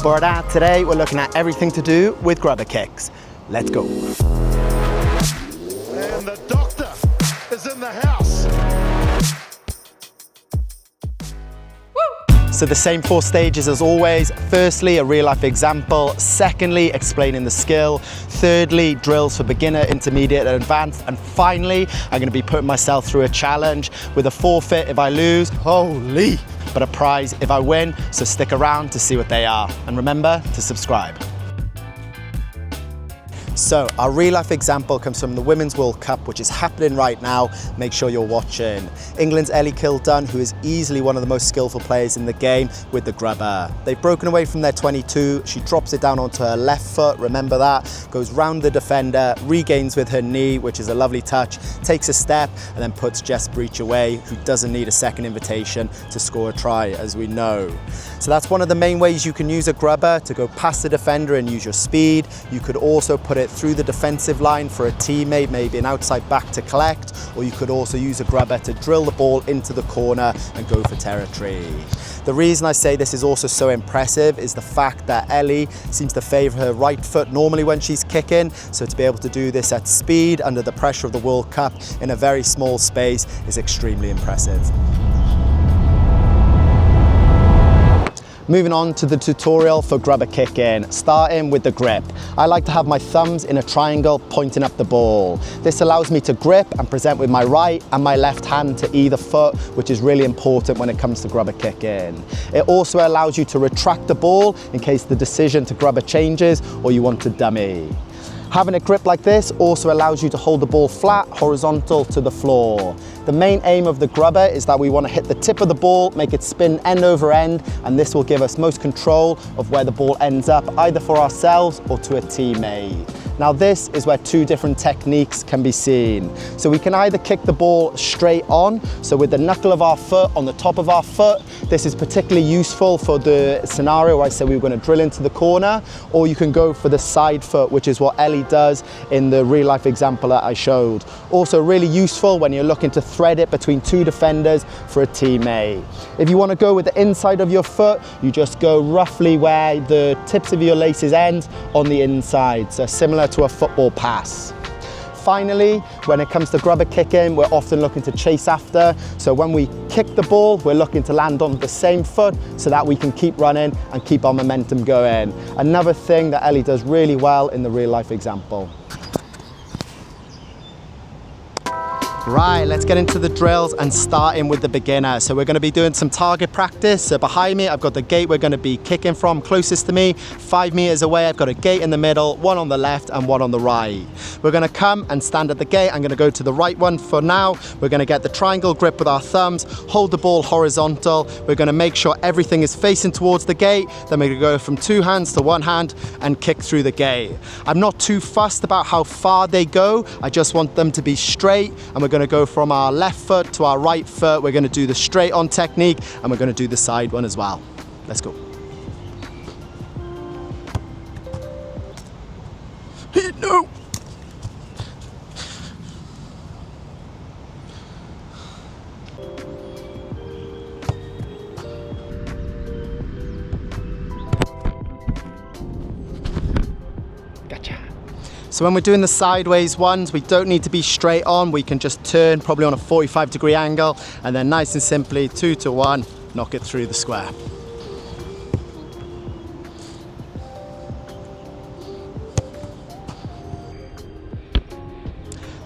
But today we're looking at everything to do with grubber kicks. Let's go. And the doctor is in the house. So the same 4 stages as always. Firstly, a real life example. Secondly, explaining the skill. Thirdly, drills for beginner, intermediate and advanced. And finally, I'm going to be putting myself through a challenge with a forfeit if I lose. Holy! But a prize if I win. So stick around to see what they are. And remember to subscribe. So our real life example comes from the Women's World Cup, which is happening right now. Make sure you're watching. England's Ellie Kildunne, who is easily one of the most skillful players in the game, with the grubber. They've broken away from their 22. She drops it down onto her left foot, remember that, goes round the defender, regains with her knee, which is a lovely touch, takes a step and then puts Jess Breach away, who doesn't need a second invitation to score a try, as we know. So that's one of the main ways you can use a grubber, to go past the defender and use your speed. You could also put it through the defensive line for a teammate, maybe an outside back to collect, or you could also use a grubber to drill the ball into the corner and go for territory. The reason I say this is also so impressive is the fact that Ellie seems to favour her right foot normally when she's kicking, so to be able to do this at speed under the pressure of the World Cup in a very small space is extremely impressive. Moving on to the tutorial for grubber kicking, starting with the grip. I like to have my thumbs in a triangle pointing up the ball. This allows me to grip and present with my right and my left hand to either foot, which is really important when it comes to grubber kicking. It also allows you to retract the ball in case the decision to grubber changes or you want to dummy. Having a grip like this also allows you to hold the ball flat, horizontal to the floor. The main aim of the grubber is that we want to hit the tip of the ball, make it spin end over end, and this will give us most control of where the ball ends up, either for ourselves or to a teammate. Now this is where 2 different techniques can be seen. So we can either kick the ball straight on, so with the knuckle of our foot on the top of our foot. This is particularly useful for the scenario where I said we were going to drill into the corner, or you can go for the side foot, which is what Ellie does in the real life example that I showed. Also really useful when you're looking to thread it between 2 defenders for a teammate. If you want to go with the inside of your foot, you just go roughly where the tips of your laces end on the inside, so similar to a football pass. Finally, when it comes to grubber kicking, we're often looking to chase after. So when we kick the ball, we're looking to land on the same foot so that we can keep running and keep our momentum going. Another thing that Ellie does really well in the real life example. Right, let's get into the drills and starting with the beginner. So we're going to be doing some target practice. So behind me, I've got the gate we're going to be kicking from closest to me. 5 meters away, I've got a gate in the middle, 1 on the left and 1 on the right. We're going to come and stand at the gate. I'm going to go to the right one for now. We're going to get the triangle grip with our thumbs, hold the ball horizontal. We're going to make sure everything is facing towards the gate. Then we're going to go from 2 hands to 1 hand and kick through the gate. I'm not too fussed about how far they go. I just want them to be straight, and we're going to go from our left foot to our right foot. We're going to do the straight on technique, and we're going to do the side one as well. Let's go. No. Gotcha. So when we're doing the sideways ones, we don't need to be straight on. We can just turn probably on a 45-degree angle, and then nice and simply 2 to 1, knock it through the square.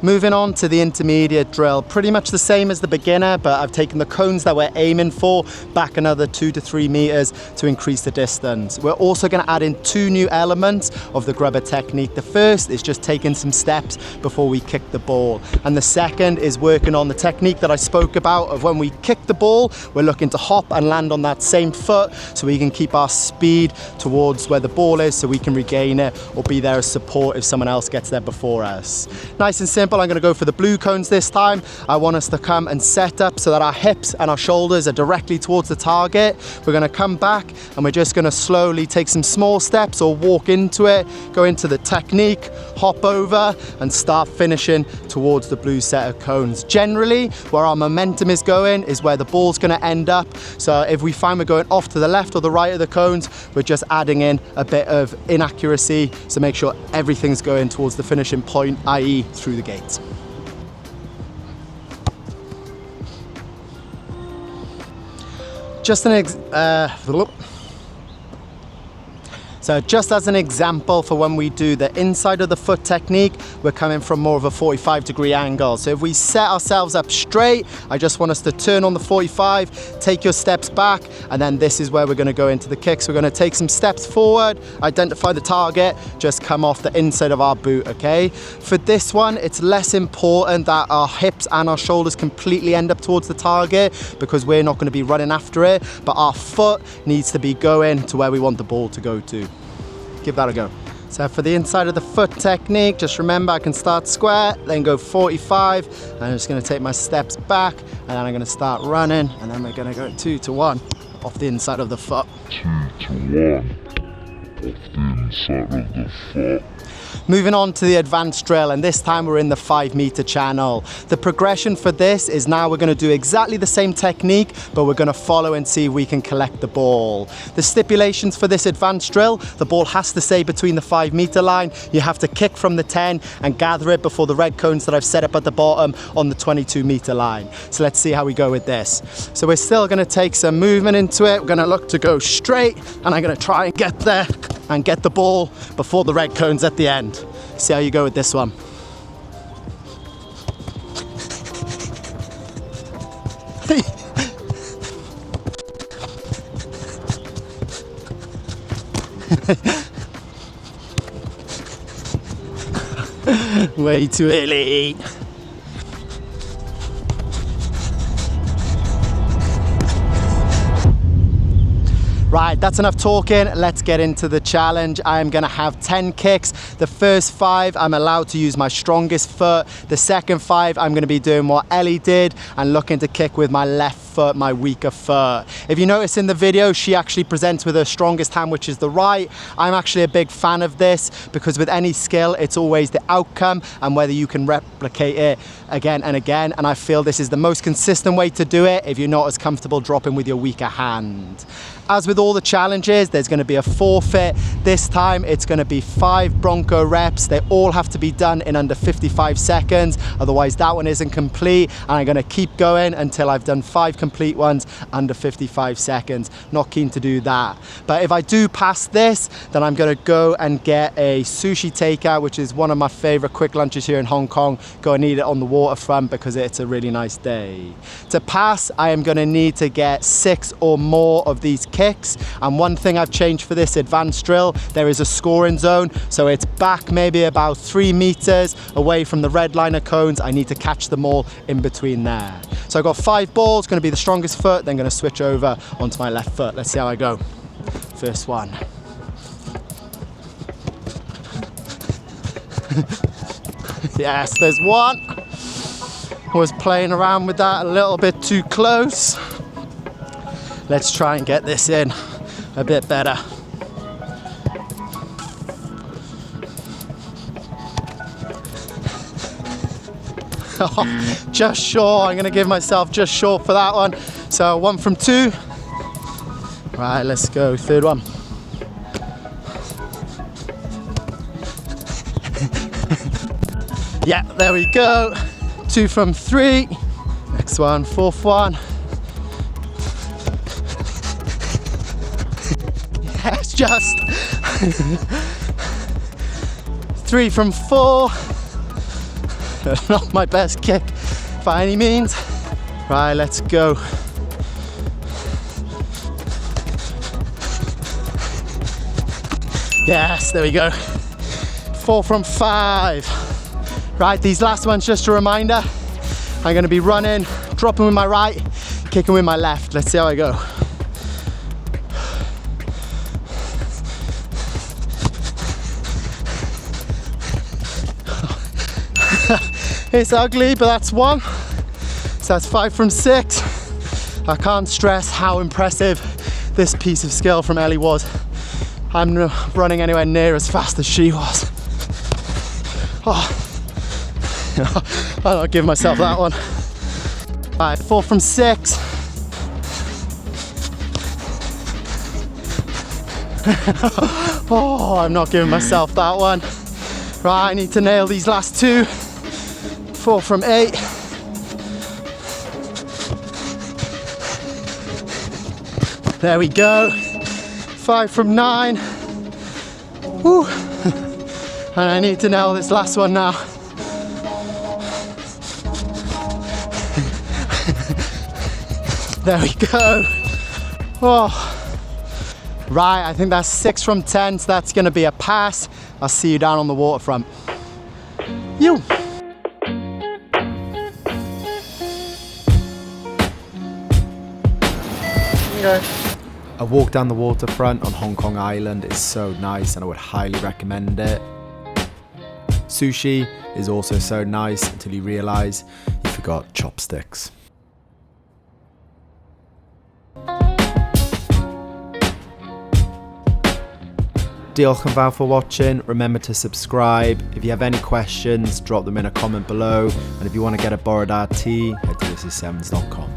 Moving on to the intermediate drill, pretty much the same as the beginner, but I've taken the cones that we're aiming for back another 2 to 3 meters to increase the distance. We're also going to add in 2 new elements of the grubber technique. The first is just taking some steps before we kick the ball, and the second is working on the technique that I spoke about of when we kick the ball, we're looking to hop and land on that same foot so we can keep our speed towards where the ball is so we can regain it or be there as support if someone else gets there before us. Nice and simple. example, I'm going to go for the blue cones this time. I want us to come and set up so that our hips and our shoulders are directly towards the target. We're going to come back and we're just going to slowly take some small steps or walk into it, go into the technique, hop over and start finishing towards the blue set of cones. Generally, where our momentum is going is where the ball's going to end up. So if we find we're going off to the left or the right of the cones, we're just adding in a bit of inaccuracy. So make sure everything's going towards the finishing point, i.e. through the gates. Just as an example for when we do the inside of the foot technique, we're coming from more of a 45-degree angle. So if we set ourselves up straight, I just want us to turn on the 45, take your steps back, and then this is where we're going to go into the kicks. We're going to take some steps forward, identify the target, just come off the inside of our boot, okay? For this one, it's less important that our hips and our shoulders completely end up towards the target because we're not going to be running after it, but our foot needs to be going to where we want the ball to go to. Give that a go. So for the inside of the foot technique, just remember I can start square, then go 45, and I'm just going to take my steps back, and then I'm going to start running, and then we're going to go 2 to 1 off the inside of the foot. 2 to 1 off the inside of the foot. Moving on to the advanced drill, and this time we're in the 5-meter channel. The progression for this is now we're going to do exactly the same technique, but we're going to follow and see if we can collect the ball. The stipulations for this advanced drill, the ball has to stay between the 5-meter line. You have to kick from the 10 and gather it before the red cones that I've set up at the bottom on the 22-meter line. So let's see how we go with this. So we're still going to take some movement into it. We're going to look to go straight, and I'm going to try and get there and get the ball before the red cones at the end. See how you go with this one. Way too early. Right, that's enough talking. Let's get into the challenge. I am gonna have 10 kicks. The first 5, I'm allowed to use my strongest foot. The second 5, I'm gonna be doing what Ellie did and looking to kick with my left foot, my weaker foot. If you notice in the video, she actually presents with her strongest hand, which is the right. I'm actually a big fan of this because with any skill, it's always the outcome and whether you can replicate it again and again. And I feel this is the most consistent way to do it if you're not as comfortable dropping with your weaker hand. As with all the challenges, there's going to be a forfeit. This time it's going to be 5 Bronco reps. They all have to be done in under 55 seconds. Otherwise that one isn't complete. And I'm going to keep going until I've done 5 complete ones under 55 seconds. Not keen to do that. But if I do pass this, then I'm going to go and get a sushi takeout, which is one of my favorite quick lunches here in Hong Kong. Go and eat it on the waterfront because it's a really nice day. To pass, I am going to need to get 6 or more of these kicks. And one thing I've changed for this advanced drill, there is a scoring zone, so it's back maybe about 3 meters away from the red line of cones. I need to catch them all in between there. So I've got 5 balls, going to be the strongest foot, then going to switch over onto my left foot. Let's see how I go. First one. Yes, there's one. Was playing around with that a little bit too close. Let's try and get this in a bit better. Oh, just short. I'm going to give myself just short for that one. So 1 from 2. Right, let's go. Third one. Yeah, there we go. 2 from 3. Next one, 4th one. Yes, just. 3 from 4. Not my best kick by any means. Right, let's go. Yes, there we go. 4 from 5. Right, these last ones, just a reminder, I'm going to be running, dropping with my right, kicking with my left. Let's see how I go. It's ugly, but that's 1. So that's 5 from 6. I can't stress how impressive this piece of skill from Ellie was. I'm not running anywhere near as fast as she was. Oh. I'm not giving myself that one. Alright, 4 from 6. Oh, I'm not giving myself that one. Right, I need to nail these last 2. 4 from 8. There we go. 5 from 9. Woo. And I need to nail this last one now. There we go. Oh. Right, I think that's 6 from 10, so that's gonna be a pass. I'll see you down on the waterfront. You. Okay. A walk down the waterfront on Hong Kong Island is so nice and I would highly recommend it. Sushi is also so nice until you realise you forgot chopsticks. Diolch yn fawr for watching. Remember to subscribe. If you have any questions, drop them in a comment below. And if you want to get a Borodar tea, head to thisissevens.com.